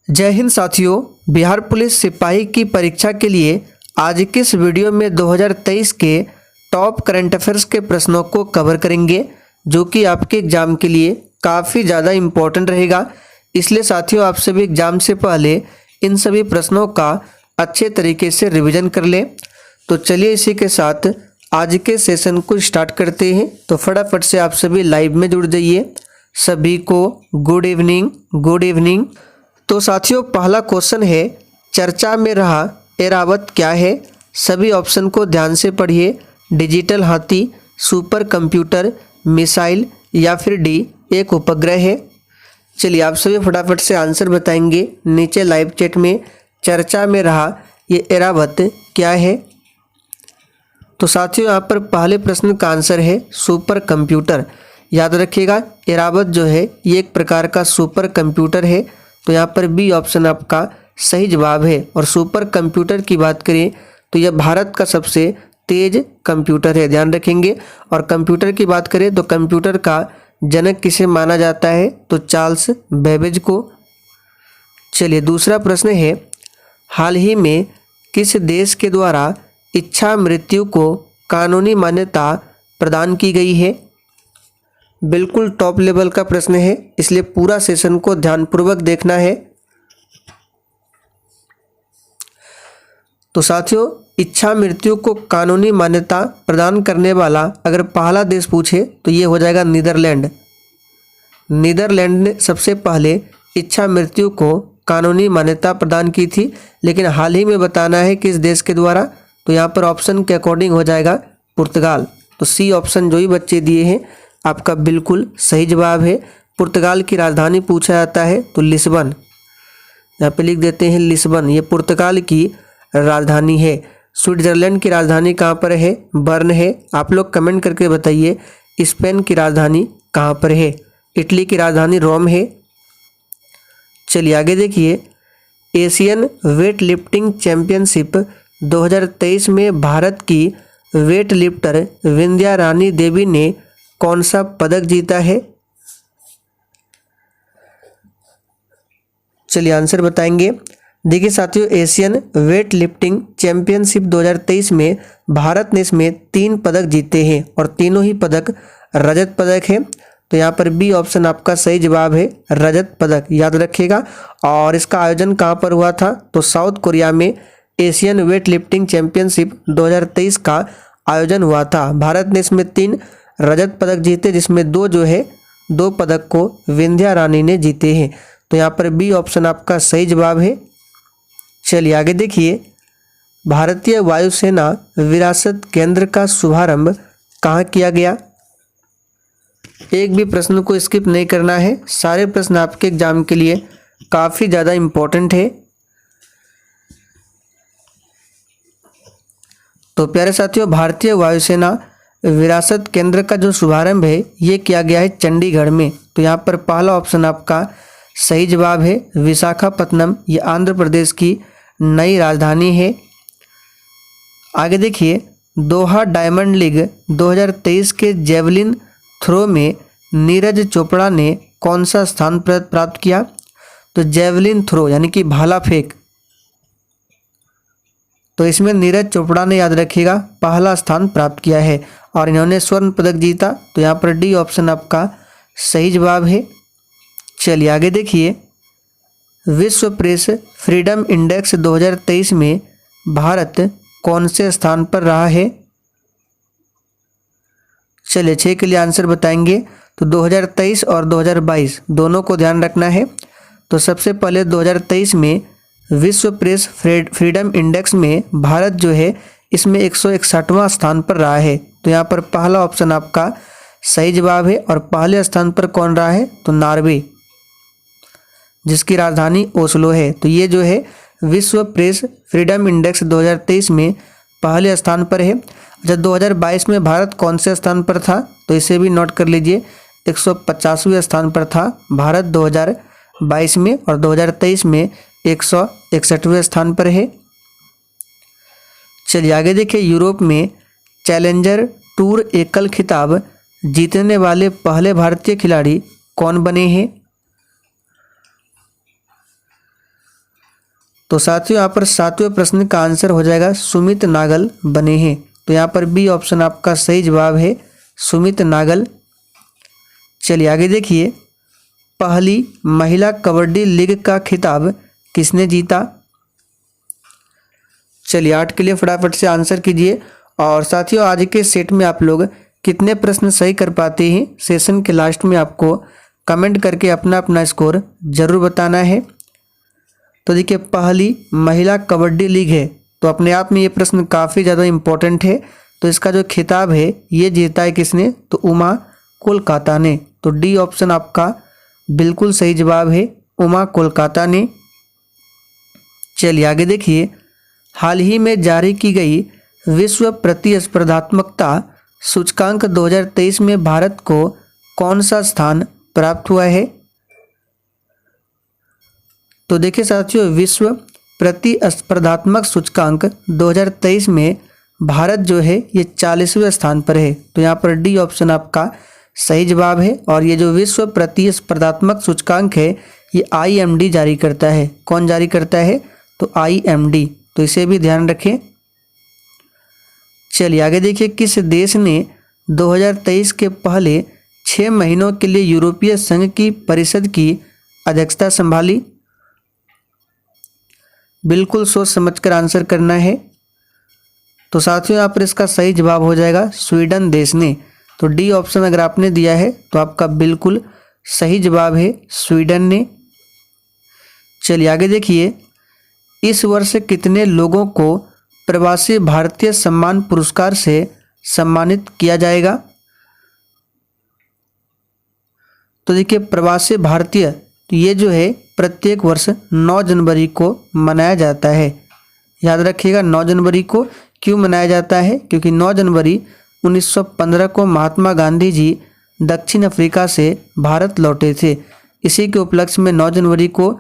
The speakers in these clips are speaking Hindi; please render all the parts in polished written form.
जय हिंद साथियों। बिहार पुलिस सिपाही की परीक्षा के लिए आज के इस वीडियो में 2023 के टॉप करंट अफेयर्स के प्रश्नों को कवर करेंगे, जो कि आपके एग्ज़ाम के लिए काफ़ी ज़्यादा इम्पोर्टेंट रहेगा। इसलिए साथियों, आप सभी एग्ज़ाम से पहले इन सभी प्रश्नों का अच्छे तरीके से रिवीजन कर लें। तो चलिए इसी के साथ आज के सेशन को स्टार्ट करते हैं। तो फटाफट से आप सभी लाइव में जुड़ जाइए। सभी को गुड इवनिंग, गुड इवनिंग। तो साथियों, पहला क्वेश्चन है, चर्चा में रहा एरावत क्या है? सभी ऑप्शन को ध्यान से पढ़िए। डिजिटल हाथी, सुपर कंप्यूटर, मिसाइल या फिर डी एक उपग्रह है। चलिए आप सभी फटाफट से आंसर बताएंगे नीचे लाइव चैट में। चर्चा में रहा ये एरावत क्या है? तो साथियों, यहाँ पर पहले प्रश्न का आंसर है सुपर कंप्यूटर। याद रखिएगा, एरावत जो है ये एक प्रकार का सुपर कंप्यूटर है। तो यहाँ पर बी ऑप्शन आपका सही जवाब है। और सुपर कंप्यूटर की बात करें तो यह भारत का सबसे तेज कंप्यूटर है, ध्यान रखेंगे। और कंप्यूटर की बात करें तो कंप्यूटर का जनक किसे माना जाता है? तो चार्ल्स बेबेज को। चलिए दूसरा प्रश्न है, हाल ही में किस देश के द्वारा इच्छा मृत्यु को कानूनी मान्यता प्रदान की गई है? बिल्कुल टॉप लेवल का प्रश्न है, इसलिए पूरा सेशन को ध्यानपूर्वक देखना है। तो साथियों, इच्छा मृत्यु को कानूनी मान्यता प्रदान करने वाला अगर पहला देश पूछे तो ये हो जाएगा नीदरलैंड। नीदरलैंड ने सबसे पहले इच्छा मृत्यु को कानूनी मान्यता प्रदान की थी, लेकिन हाल ही में बताना है किस देश के द्वारा। तो यहाँ पर ऑप्शन के अकॉर्डिंग हो जाएगा पुर्तगाल। तो सी ऑप्शन जो ही बच्चे दिए हैं आपका बिल्कुल सही जवाब है। पुर्तगाल की राजधानी पूछा जाता है तो लिस्बन। यहाँ पे लिख देते हैं लिस्बन, ये पुर्तगाल की राजधानी है। स्विट्जरलैंड की राजधानी कहाँ पर है? बर्न है। आप लोग कमेंट करके बताइए स्पेन की राजधानी कहाँ पर है? इटली की राजधानी रोम है। चलिए आगे देखिए, एशियन वेट लिफ्टिंग चैंपियनशिप 2023 में भारत की वेट लिफ्टर विंध्या रानी देवी ने कौन सा पदक जीता है? चलिए आंसर बताएंगे। देखिए साथियों, एशियन वेट लिफ्टिंग चैंपियनशिप 2023 में भारत ने इसमें 3 पदक जीते हैं और तीनों ही पदक रजत पदक है। तो यहाँ पर बी ऑप्शन आपका सही जवाब है, रजत पदक। याद रखिएगा। और इसका आयोजन कहाँ पर हुआ था? तो साउथ कोरिया में एशियन वेट लिफ्टिंग चैंपियनशिप 2023 का आयोजन हुआ था। भारत ने इसमें 3 रजत पदक जीते, जिसमें 2 पदक को विंध्या रानी ने जीते हैं। तो यहाँ पर बी ऑप्शन आपका सही जवाब है। चलिए आगे देखिए, भारतीय वायुसेना विरासत केंद्र का शुभारंभ कहाँ किया गया? एक भी प्रश्न को स्किप नहीं करना है, सारे प्रश्न आपके एग्जाम के लिए काफ़ी ज़्यादा इम्पोर्टेंट है। तो प्यारे साथियों, भारतीय वायुसेना विरासत केंद्र का जो शुभारंभ है ये किया गया है चंडीगढ़ में। तो यहाँ पर पहला ऑप्शन आपका सही जवाब है, विशाखापत्तनम। ये आंध्र प्रदेश की नई राजधानी है। आगे देखिए, दोहा डायमंड लीग 2023 के जेवलिन थ्रो में नीरज चोपड़ा ने कौन सा स्थान प्राप्त किया? तो जेवलिन थ्रो यानी कि भाला फेंक, तो इसमें नीरज चोपड़ा ने, याद रखिएगा, पहला स्थान प्राप्त किया है और इन्होंने स्वर्ण पदक जीता। तो यहाँ पर डी ऑप्शन आपका सही जवाब है। चलिए आगे देखिए, विश्व प्रेस फ्रीडम इंडेक्स 2023 में भारत कौन से स्थान पर रहा है? चलिए 6 के लिए आंसर बताएंगे। तो 2023 और 2022 दोनों को ध्यान रखना है। तो सबसे पहले 2023 में विश्व प्रेस फ्रीडम इंडेक्स में भारत जो है इसमें 161वां स्थान पर रहा है। तो यहाँ पर पहला ऑप्शन आपका सही जवाब है। और पहले स्थान पर कौन रहा है? तो नॉर्वे, जिसकी राजधानी ओस्लो है। तो ये जो है विश्व प्रेस फ्रीडम इंडेक्स 2023 में पहले स्थान पर है। जब 2022 में भारत कौन से स्थान पर था? तो इसे भी नोट कर लीजिए, 150वें स्थान पर था भारत 2022 में, और 2023 में 161वें स्थान पर है। चलिए आगे देखिए, यूरोप में चैलेंजर टूर एकल खिताब जीतने वाले पहले भारतीय खिलाड़ी कौन बने हैं? तो साथियों यहाँ पर 7वें प्रश्न का आंसर हो जाएगा सुमित नागल बने हैं। तो यहाँ पर बी ऑप्शन आपका सही जवाब है, सुमित नागल। चलिए आगे देखिए, पहली महिला कबड्डी लीग का खिताब किसने जीता? चलिए 8 के लिए फटाफट से आंसर कीजिए। और साथियों आज के सेट में आप लोग कितने प्रश्न सही कर पाते हैं, सेशन के लास्ट में आपको कमेंट करके अपना अपना स्कोर जरूर बताना है। तो देखिए, पहली महिला कबड्डी लीग है, तो अपने आप में ये प्रश्न काफ़ी ज़्यादा इम्पोर्टेंट है। तो इसका जो खिताब है ये जीता है किसने? तो उमा कोलकाता ने। तो डी ऑप्शन आपका बिल्कुल सही जवाब है, उमा कोलकाता ने। चलिए आगे देखिए, हाल ही में जारी की गई विश्व प्रतिस्पर्धात्मकता सूचकांक 2023 में भारत को कौन सा स्थान प्राप्त हुआ है? तो देखिए साथियों, विश्व प्रतिस्पर्धात्मक सूचकांक 2023 में भारत जो है ये 40वें स्थान पर है। तो यहाँ पर डी ऑप्शन आपका सही जवाब है। और ये जो विश्व प्रतिस्पर्धात्मक सूचकांक है ये IMD जारी करता है। कौन जारी करता है? तो IMD। तो इसे भी ध्यान रखें। चलिए आगे देखिए, किस देश ने 2023 के पहले 6 महीनों के लिए यूरोपीय संघ की परिषद की अध्यक्षता संभाली? बिल्कुल सोच समझकर आंसर करना है। तो साथियों यहाँ पर इसका सही जवाब हो जाएगा स्वीडन देश ने। तो डी ऑप्शन अगर आपने दिया है तो आपका बिल्कुल सही जवाब है, स्वीडन ने। चलिए आगे देखिए, इस वर्ष कितने लोगों को प्रवासी भारतीय सम्मान पुरस्कार से सम्मानित किया जाएगा? तो देखिए, प्रवासी भारतीय तो ये जो है प्रत्येक वर्ष 9 जनवरी को मनाया जाता है। याद रखिएगा 9 जनवरी को क्यों मनाया जाता है? क्योंकि 9 जनवरी 1915 को महात्मा गांधी जी दक्षिण अफ्रीका से भारत लौटे थे। इसी के उपलक्ष्य में 9 जनवरी को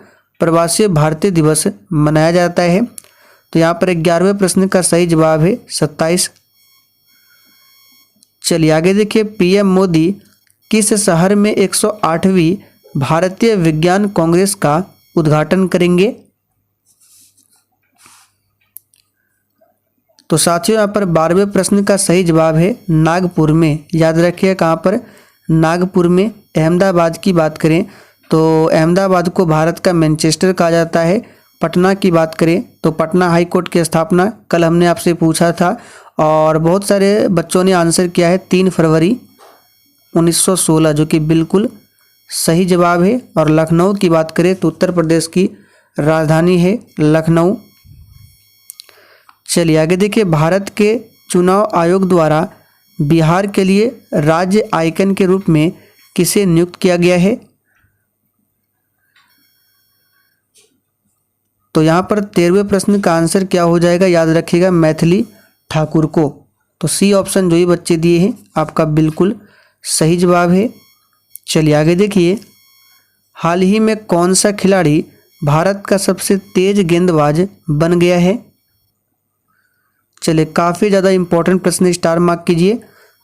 प्रवासी भारतीय दिवस मनाया जाता है। तो यहाँ पर 11वें प्रश्न का सही जवाब है 27। चलिए आगे देखिए, PM मोदी किस शहर में 108वीं भारतीय विज्ञान कांग्रेस का उद्घाटन करेंगे? तो साथियों यहाँ पर 12वें प्रश्न का सही जवाब है नागपुर में। याद रखिए कहाँ पर? नागपुर में। अहमदाबाद की बात करें तो अहमदाबाद को भारत का मैनचेस्टर कहा जाता है। पटना की बात करें तो पटना हाई कोर्ट की स्थापना कल हमने आपसे पूछा था और बहुत सारे बच्चों ने आंसर किया है 3 फरवरी 1916, जो कि बिल्कुल सही जवाब है। और लखनऊ की बात करें तो उत्तर प्रदेश की राजधानी है लखनऊ। चलिए आगे देखिए, भारत के चुनाव आयोग द्वारा बिहार के लिए राज्य आइकन के रूप में किसे नियुक्त किया गया है? तो यहाँ पर 13वें प्रश्न का आंसर क्या हो जाएगा? याद रखिएगा मैथिली ठाकुर को। तो सी ऑप्शन जो ये बच्चे दिए हैं आपका बिल्कुल सही जवाब है। चलिए आगे देखिए, हाल ही में कौन सा खिलाड़ी भारत का सबसे तेज गेंदबाज बन गया है? चलिए काफ़ी ज़्यादा इंपॉर्टेंट प्रश्न, स्टार मार्क कीजिए।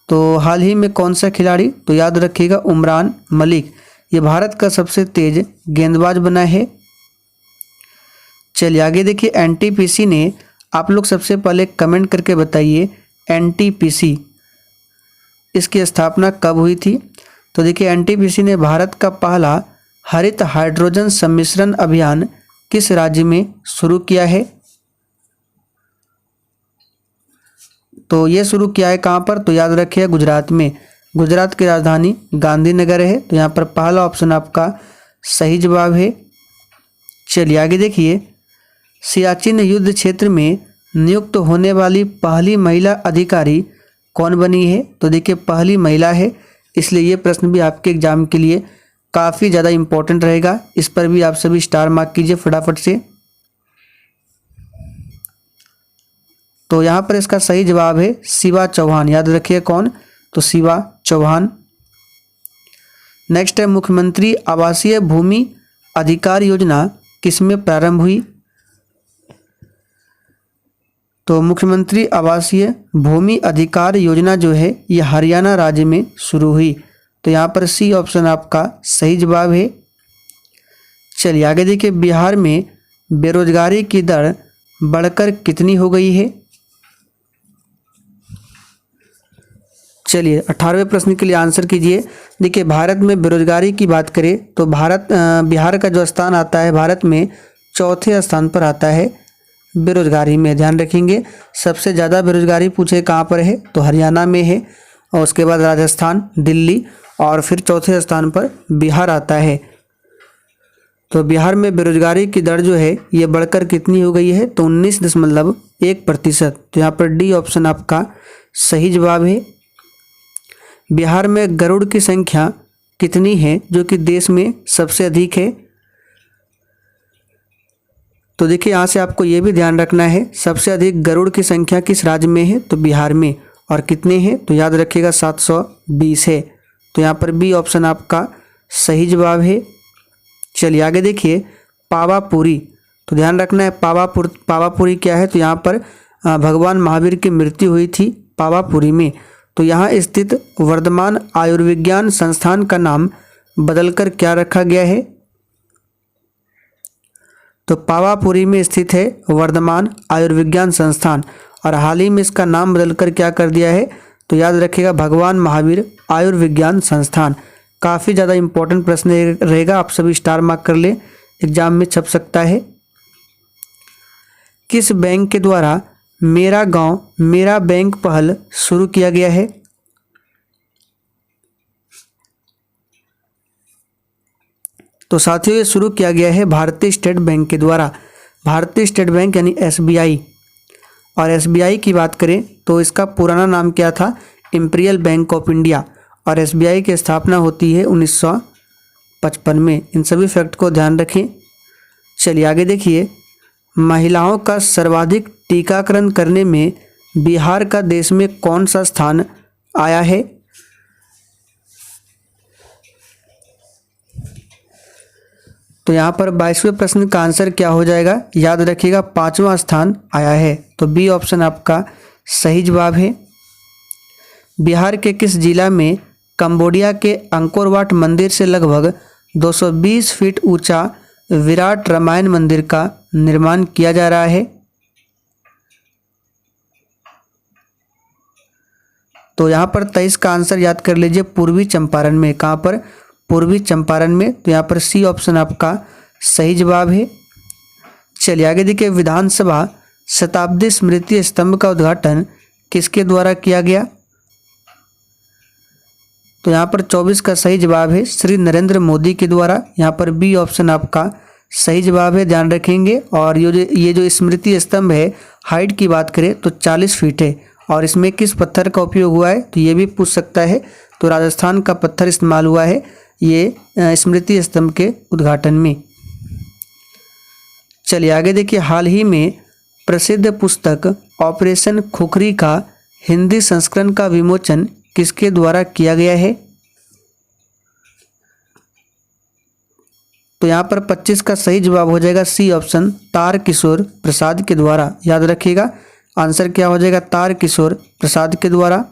तो हाल ही में कौन सा खिलाड़ी? तो याद रखिएगा उमरान मलिक, ये भारत का सबसे तेज गेंदबाज बना है। चलिए आगे देखिए, NTPC ने, आप लोग सबसे पहले कमेंट करके बताइए NTPC इसकी स्थापना कब हुई थी? तो देखिए NTPC ने भारत का पहला हरित हाइड्रोजन सम्मिश्रण अभियान किस राज्य में शुरू किया है? तो ये शुरू किया है कहाँ पर? तो याद रखिए गुजरात में। गुजरात की राजधानी गांधीनगर है। तो यहाँ पर पहला ऑप्शन आपका सही जवाब है। चलिए आगे देखिए, सियाचिन युद्ध क्षेत्र में नियुक्त होने वाली पहली महिला अधिकारी कौन बनी है? तो देखिए पहली महिला है, इसलिए ये प्रश्न भी आपके एग्जाम के लिए काफ़ी ज़्यादा इम्पोर्टेंट रहेगा। इस पर भी आप सभी स्टार मार्क कीजिए फटाफट से। तो यहाँ पर इसका सही जवाब है शिवा चौहान। याद रखिए कौन? तो शिवा चौहान। नेक्स्ट है, मुख्यमंत्री आवासीय भूमि अधिकार योजना किसमें प्रारंभ हुई? तो मुख्यमंत्री आवासीय भूमि अधिकार योजना जो है ये हरियाणा राज्य में शुरू हुई। तो यहाँ पर सी ऑप्शन आपका सही जवाब है। चलिए आगे देखिए, बिहार में बेरोजगारी की दर बढ़कर कितनी हो गई है? चलिए 18वें प्रश्न के लिए आंसर कीजिए। देखिए, भारत में बेरोजगारी की बात करें तो बिहार का जो स्थान आता है भारत में चौथे स्थान पर आता है बेरोजगारी में। ध्यान रखेंगे, सबसे ज़्यादा बेरोजगारी पूछे कहाँ पर है तो हरियाणा में है, और उसके बाद राजस्थान, दिल्ली, और फिर चौथे स्थान पर बिहार आता है। तो बिहार में बेरोजगारी की दर जो है ये बढ़कर कितनी हो गई है तो 19.1%। तो यहाँ पर डी ऑप्शन आपका सही जवाब है। बिहार में गरुड़ की संख्या कितनी है जो कि देश में सबसे अधिक है? तो देखिए, यहाँ से आपको ये भी ध्यान रखना है, सबसे अधिक गरुड़ की संख्या किस राज्य में है तो बिहार में, और कितने हैं तो याद रखिएगा 720 है। तो यहाँ पर बी ऑप्शन आपका सही जवाब है। चलिए आगे देखिए, पावापुरी। तो ध्यान रखना है, पावापुरी क्या है तो यहाँ पर भगवान महावीर की मृत्यु हुई थी पावापुरी में। तो यहाँ स्थित वर्धमान आयुर्विज्ञान संस्थान का नाम बदलकर क्या रखा गया है? तो पावापुरी में स्थित है वर्धमान आयुर्विज्ञान संस्थान, और हाल ही में इसका नाम बदलकर क्या कर दिया है तो याद रखिएगा भगवान महावीर आयुर्विज्ञान संस्थान। काफ़ी ज़्यादा इंपॉर्टेंट प्रश्न रहेगा, आप सभी स्टार मार्क कर ले, एग्जाम में छप सकता है। किस बैंक के द्वारा मेरा गांव मेरा बैंक पहल शुरू किया गया है? तो साथियों ये शुरू किया गया है भारतीय स्टेट बैंक के द्वारा। भारतीय स्टेट बैंक यानी SBI। और SBI की बात करें तो इसका पुराना नाम क्या था? Imperial bank of India. और SBI की स्थापना होती है 1955 में। इन सभी फैक्ट को ध्यान रखें। चलिए आगे देखिए, महिलाओं का सर्वाधिक टीकाकरण करने में बिहार का देश में कौन सा स्थान आया है? तो यहाँ पर 22वें प्रश्न का आंसर क्या हो जाएगा? याद रखिएगा 5वां स्थान आया है। तो बी ऑप्शन आपका सही जवाब है। बिहार के किस जिला में कंबोडिया के अंकोर वाट मंदिर से लगभग 220 फीट ऊंचा विराट रामायण मंदिर का निर्माण किया जा रहा है? तो यहाँ पर 23 का आंसर याद कर लीजिए, पूर्वी चंपारण में। कहाँ पर? पूर्वी चंपारण में। तो यहाँ पर सी ऑप्शन आपका सही जवाब है। चलिए आगे देखिए, विधानसभा शताब्दी स्मृति स्तंभ का उद्घाटन किसके द्वारा किया गया? तो यहाँ पर 24 का सही जवाब है श्री नरेंद्र मोदी के द्वारा। यहाँ पर बी ऑप्शन आपका सही जवाब है, ध्यान रखेंगे। और ये जो स्मृति स्तंभ है, हाइट की बात करें तो 40 फीट है। और इसमें किस पत्थर का उपयोग हुआ है तो ये भी पूछ सकता है। तो राजस्थान का पत्थर इस्तेमाल हुआ है ये स्मृति स्तंभ के उद्घाटन में। चलिए आगे देखिए, हाल ही में प्रसिद्ध पुस्तक ऑपरेशन खुखरी का हिंदी संस्करण का विमोचन किसके द्वारा किया गया है? तो यहाँ पर 25 का सही जवाब हो जाएगा सी ऑप्शन, तारकिशोर प्रसाद के द्वारा। याद रखिएगा आंसर क्या हो जाएगा, तारकिशोर प्रसाद के द्वारा।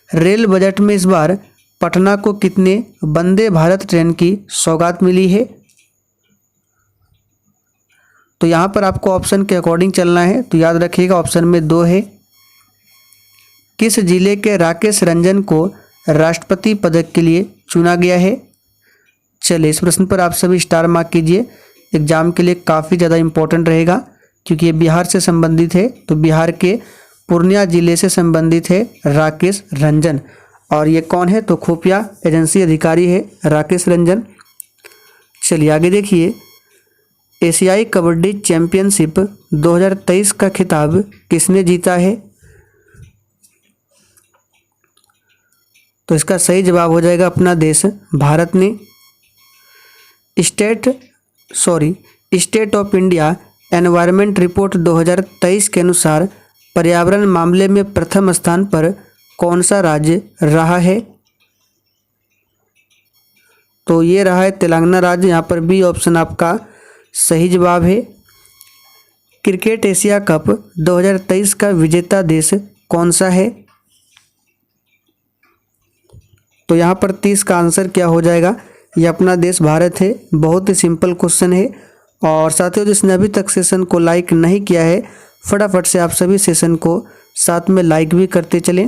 रेल बजट में इस बार पटना को कितने वंदे भारत ट्रेन की सौगात मिली है? तो यहाँ पर आपको ऑप्शन के अकॉर्डिंग चलना है। तो याद रखिएगा ऑप्शन में 2 है। किस जिले के राकेश रंजन को राष्ट्रपति पदक के लिए चुना गया है? चलिए इस प्रश्न पर आप सभी स्टार मार्क कीजिए, एग्जाम के लिए काफ़ी ज़्यादा इंपॉर्टेंट रहेगा क्योंकि ये बिहार से संबंधित है। तो बिहार के पूर्णिया जिले से संबंधित है राकेश रंजन। और ये कौन है तो खुफिया एजेंसी अधिकारी है राकेश रंजन। चलिए आगे देखिए, एशियाई कबड्डी चैंपियनशिप 2023 का खिताब किसने जीता है? तो इसका सही जवाब हो जाएगा अपना देश भारत ने। State of India environment report 2023 के अनुसार पर्यावरण मामले में प्रथम स्थान पर कौन सा राज्य रहा है? तो ये रहा है तेलंगाना राज्य। यहाँ पर बी ऑप्शन आपका सही जवाब है। क्रिकेट एशिया कप 2023 का विजेता देश कौन सा है? तो यहाँ पर 30 का आंसर क्या हो जाएगा, ये अपना देश भारत है। बहुत ही सिंपल क्वेश्चन है और साथियों जिसने अभी तक सेशन को लाइक नहीं किया है, फटाफट से आप सभी सेशन को साथ में लाइक भी करते चलें।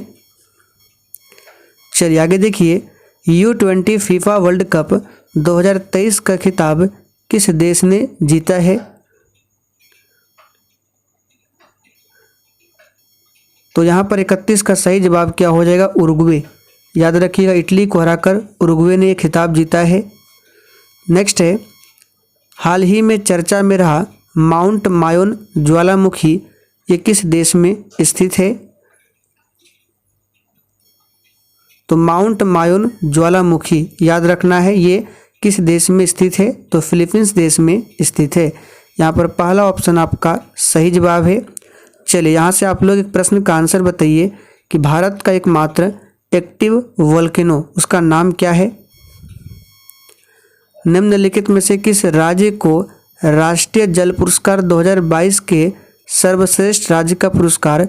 चलिए आगे देखिए, U20 फीफा वर्ल्ड कप 2023 का खिताब किस देश ने जीता है? तो यहाँ पर 31 का सही जवाब क्या हो जाएगा? उरुग्वे। याद रखिएगा, इटली को हराकर उरुग्वे ने ये खिताब जीता है। नेक्स्ट है, हाल ही में चर्चा में रहा माउंट मायोन ज्वालामुखी ये किस देश में स्थित है? तो माउंट मायोन ज्वालामुखी याद रखना है, ये किस देश में स्थित है? तो फिलीपींस देश में स्थित है। यहाँ पर पहला ऑप्शन आपका सही जवाब है। चलिए यहाँ से आप लोग एक प्रश्न का आंसर बताइए कि भारत का एकमात्र एक्टिव वोल्केनो उसका नाम क्या है? निम्नलिखित में से किस राज्य को राष्ट्रीय जल पुरस्कार 2022 के सर्वश्रेष्ठ राज्य का पुरस्कार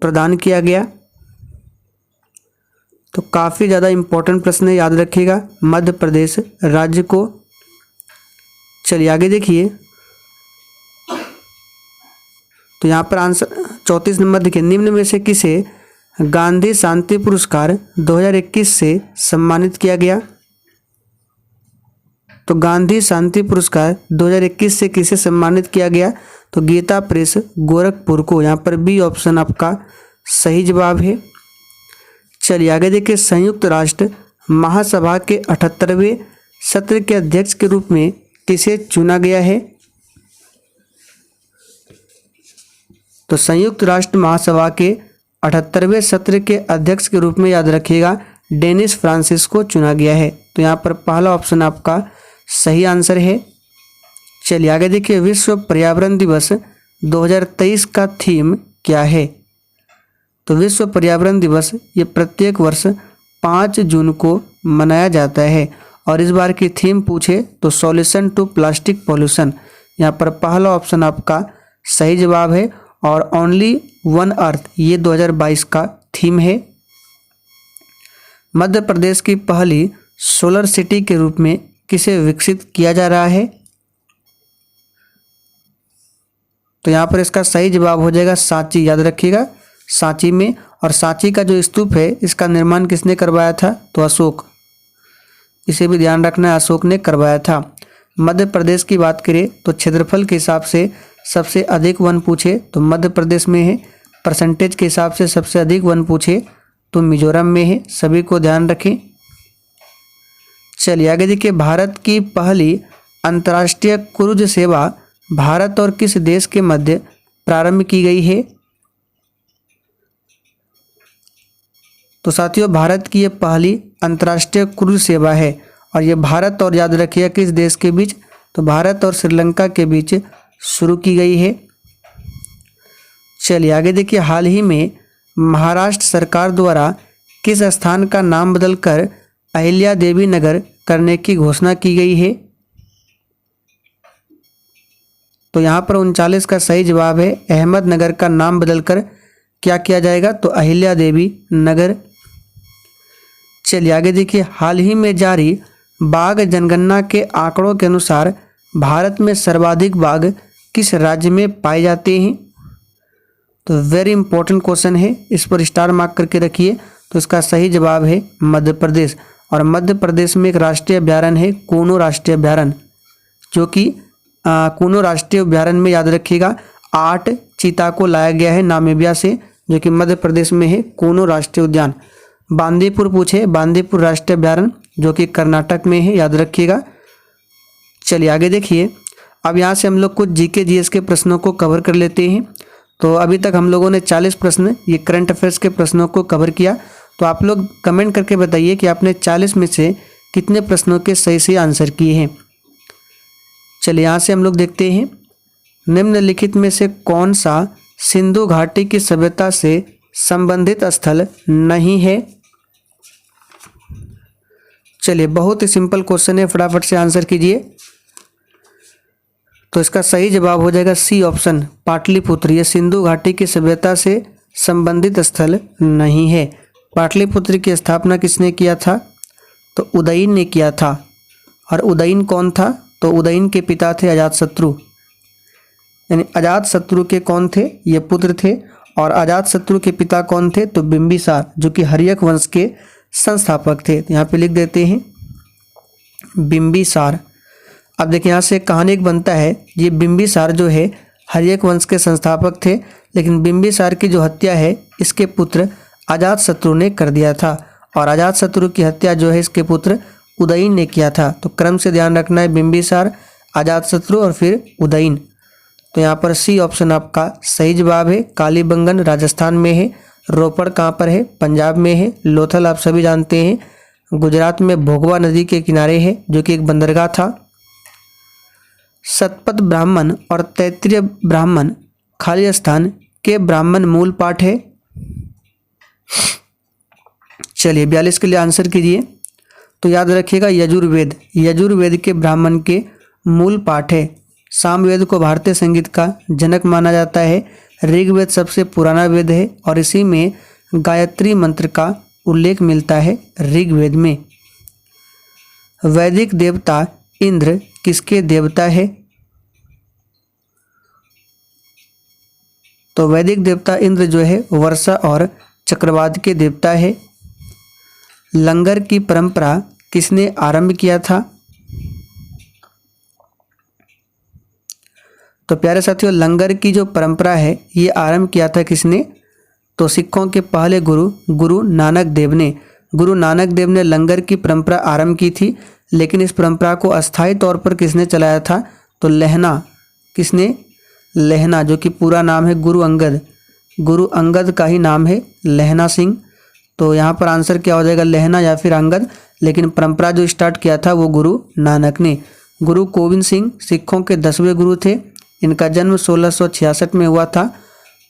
प्रदान किया गया? तो काफ़ी ज़्यादा इम्पोर्टेंट प्रश्न है, याद रखिएगा, मध्य प्रदेश राज्य को। चलिए आगे देखिए, तो यहाँ पर आंसर 34 नंबर देखिए, निम्न में से किसे गांधी शांति पुरस्कार 2021 से सम्मानित किया गया? तो गांधी शांति पुरस्कार 2021 से किसे सम्मानित किया गया? तो गीता प्रेस गोरखपुर को। यहाँ पर बी ऑप्शन आपका सही जवाब है। चलिए आगे देखिए, संयुक्त राष्ट्र महासभा के 78वें सत्र के अध्यक्ष के रूप में किसे चुना गया है? तो संयुक्त राष्ट्र महासभा के 78वें सत्र के अध्यक्ष के रूप में याद रखिएगा डेनिस फ्रांसिस को चुना गया है। तो यहाँ पर पहला ऑप्शन आपका सही आंसर है। चलिए आगे देखिए, विश्व पर्यावरण दिवस 2023 का थीम क्या है? तो विश्व पर्यावरण दिवस ये प्रत्येक वर्ष 5 जून को मनाया जाता है और इस बार की थीम पूछे तो सॉल्यूशन टू प्लास्टिक पॉल्यूशन। यहाँ पर पहला ऑप्शन आपका सही जवाब है और ओनली वन अर्थ ये 2022 का थीम है। मध्य प्रदेश की पहली सोलर सिटी के रूप में किसे विकसित किया जा रहा है? तो यहाँ पर इसका सही जवाब हो जाएगा सांची। याद रखिएगा, सांची में। और सांची का जो स्तूप है इसका निर्माण किसने करवाया था? तो अशोक। इसे भी ध्यान रखना है, अशोक ने करवाया था। मध्य प्रदेश की बात करें तो क्षेत्रफल के हिसाब से सबसे अधिक वन पूछे तो मध्य प्रदेश में है, परसेंटेज के हिसाब से सबसे अधिक वन पूछे तो मिजोरम में है। सभी को ध्यान रखें। चलिए आगे देखिए, भारत की पहली अंतर्राष्ट्रीय क्रूज सेवा भारत और किस देश के मध्य प्रारंभ की गई है? तो साथियों भारत की ये पहली अंतर्राष्ट्रीय क्रूज सेवा है और ये भारत और याद रखिए किस देश के बीच? तो भारत और श्रीलंका के बीच शुरू की गई है। चलिए आगे देखिए, हाल ही में महाराष्ट्र सरकार द्वारा किस स्थान का नाम बदलकर अहिल्या देवी नगर करने की घोषणा की गई है? तो यहाँ पर 39 का सही जवाब है, अहमदनगर का नाम बदलकर क्या किया जाएगा? तो अहिल्या देवी नगर। चलिए आगे देखिए, हाल ही में जारी बाघ जनगणना के आंकड़ों के अनुसार भारत में सर्वाधिक बाघ किस राज्य में पाए जाते हैं? तो वेरी इंपॉर्टेंट क्वेश्चन है, इस पर स्टार मार्क करके रखिए। तो इसका सही जवाब है मध्य प्रदेश। और मध्य प्रदेश में एक राष्ट्रीय अभ्यारण्य है कूनो राष्ट्रीय अभ्यारण्य, जो कि कूनो राष्ट्रीय अभ्यारण्य में याद रखिएगा 8 चीता को लाया गया है नामीबिया से, जो कि मध्य प्रदेश में है कूनो राष्ट्रीय उद्यान। बांदीपुर पूछे, बांदीपुर राष्ट्रीय अभ्यारण्य जो कि कर्नाटक में है, याद रखिएगा। चलिए आगे देखिए, अब यहाँ से हम लोग कुछ जीके जीएस के प्रश्नों को कवर कर लेते हैं। तो अभी तक हम लोगों ने 40 प्रश्न ये करंट अफेयर्स के प्रश्नों को कवर किया। तो आप लोग कमेंट करके बताइए कि आपने 40 में से कितने प्रश्नों के सही आंसर किए हैं। चलिए यहाँ से हम लोग देखते हैं, निम्नलिखित में से कौन सा सिंधु घाटी की सभ्यता से संबंधित स्थल नहीं है? चलिए बहुत ही सिंपल क्वेश्चन है, फटाफट से आंसर कीजिए। तो इसका सही जवाब हो जाएगा सी ऑप्शन, पाटलिपुत्र। ये सिंधु घाटी की सभ्यता से संबंधित स्थल नहीं है। पाटलिपुत्र की स्थापना किसने किया था? तो उदयन ने किया था। और उदयन कौन था? तो उदयन के पिता थे अजातशत्रु। यानी अजातशत्रु के कौन थे, ये पुत्र थे। और अजातशत्रु के पिता कौन थे, तो बिंबिसार, जो कि हर्यक वंश के संस्थापक थे। तो यहाँ पे लिख देते हैं बिंबिसार। अब देखिए यहाँ से कहानी एक बनता है, ये बिंबिसार जो है हर्यक वंश के संस्थापक थे, लेकिन बिंबिसार की जो हत्या है इसके पुत्र अजातशत्रु ने कर दिया था। और अजातशत्रु की हत्या जो है इसके पुत्र उदयन ने किया था। तो क्रम से ध्यान रखना है, बिंबिसार, अजातशत्रु और फिर उदयन। तो यहाँ पर सी ऑप्शन आपका सही जवाब है। कालीबंगन राजस्थान में है। रोपड़ कहाँ पर है, पंजाब में है। लोथल आप सभी जानते हैं गुजरात में भोगवा नदी के किनारे है, जो कि एक बंदरगाह था। शतपथ ब्राह्मण और तैत्तिरीय ब्राह्मण खाली स्थान के ब्राह्मण मूल पाठ है। चलिए 42 के लिए आंसर कीजिए। तो याद रखिएगा यजुर्वेद, यजुर्वेद के ब्राह्मण के मूल पाठ है। सामवेद को भारतीय संगीत का जनक माना जाता है। ऋग्वेद सबसे पुराना वेद है और इसी में गायत्री मंत्र का उल्लेख मिलता है ऋग्वेद में। वैदिक देवता इंद्र किसके देवता है, तो वैदिक देवता इंद्र जो है वर्षा और चक्रवात के देवता है। लंगर की परंपरा किसने आरंभ किया था, तो प्यारे साथियों लंगर की जो परंपरा है ये आरंभ किया था किसने, तो सिखों के पहले गुरु नानक देव ने। गुरु नानक देव ने लंगर की परंपरा आरंभ की थी, लेकिन इस परंपरा को अस्थायी तौर पर किसने चलाया था, तो लहना, किसने, लहना, जो कि पूरा नाम है गुरु अंगद का ही नाम है लहना सिंह। तो यहाँ पर आंसर क्या हो जाएगा, लहना या फिर अंगद, लेकिन परंपरा जो स्टार्ट किया था वो गुरु नानक ने। गुरु गोविंद सिंह सिखों के 10वें गुरु थे। इनका जन्म 1666 में हुआ था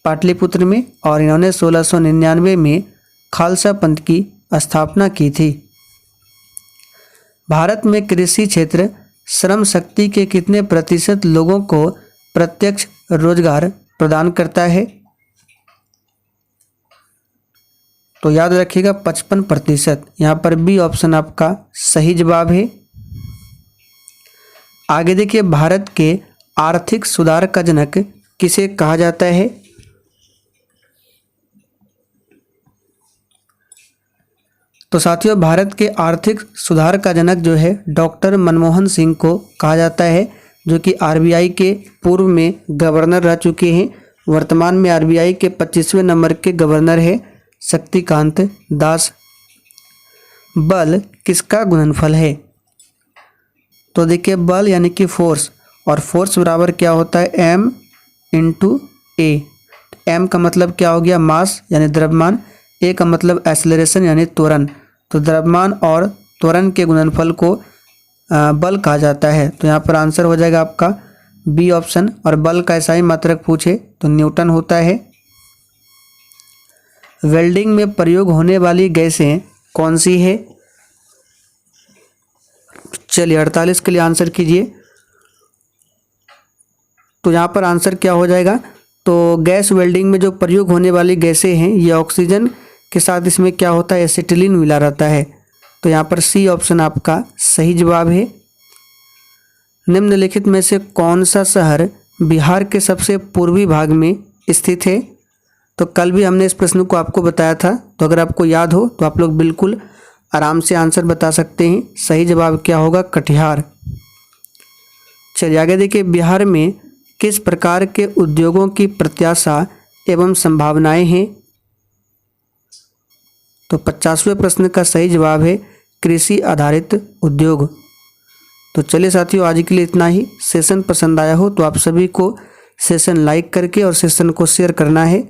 पाटलिपुत्र में, और इन्होंने 1699 में खालसा पंथ की स्थापना की थी। भारत में कृषि क्षेत्र श्रम शक्ति के कितने प्रतिशत लोगों को प्रत्यक्ष रोजगार प्रदान करता है, तो याद रखिएगा 55%। यहाँ पर बी ऑप्शन आपका सही जवाब है। आगे देखिए, भारत के आर्थिक सुधार का जनक किसे कहा जाता है, तो साथियों भारत के आर्थिक सुधार का जनक जो है डॉक्टर मनमोहन सिंह को कहा जाता है, जो कि आरबीआई के पूर्व में गवर्नर रह चुके हैं। वर्तमान में आरबीआई के 25वें नंबर के गवर्नर है शक्तिकांत दास। बल किसका गुणनफल है, तो देखिए बल यानी कि फोर्स, और फोर्स बराबर क्या होता है, m इंटू ए। m का मतलब क्या हो गया, मास यानी द्रव्यमान। a का मतलब एक्सेलरेशन यानी त्वरण। तो द्रव्यमान और त्वरण के गुणनफल को बल कहा जाता है। तो यहाँ पर आंसर हो जाएगा आपका बी ऑप्शन। और बल का ऐसा ही मात्रक पूछे तो न्यूटन होता है। वेल्डिंग में प्रयोग होने वाली गैसें कौन सी है, चलिए 48 के लिए आंसर कीजिए। तो यहाँ पर आंसर क्या हो जाएगा, तो गैस वेल्डिंग में जो प्रयोग होने वाली गैसें हैं ये ऑक्सीजन के साथ इसमें क्या होता है, एसिटिलीन मिला रहता है। तो यहाँ पर सी ऑप्शन आपका सही जवाब है। निम्नलिखित में से कौन सा शहर बिहार के सबसे पूर्वी भाग में स्थित है, तो कल भी हमने इस प्रश्न को आपको बताया था, तो अगर आपको याद हो तो आप लोग बिल्कुल आराम से आंसर बता सकते हैं। सही जवाब क्या होगा, कटिहार। चलिए आगे देखिए, बिहार में किस प्रकार के उद्योगों की प्रत्याशा एवं संभावनाएं हैं, तो 50वें प्रश्न का सही जवाब है कृषि आधारित उद्योग। तो चलिए साथियों आज के लिए इतना ही। सेशन पसंद आया हो तो आप सभी को सेशन लाइक करके और सेशन को शेयर करना है।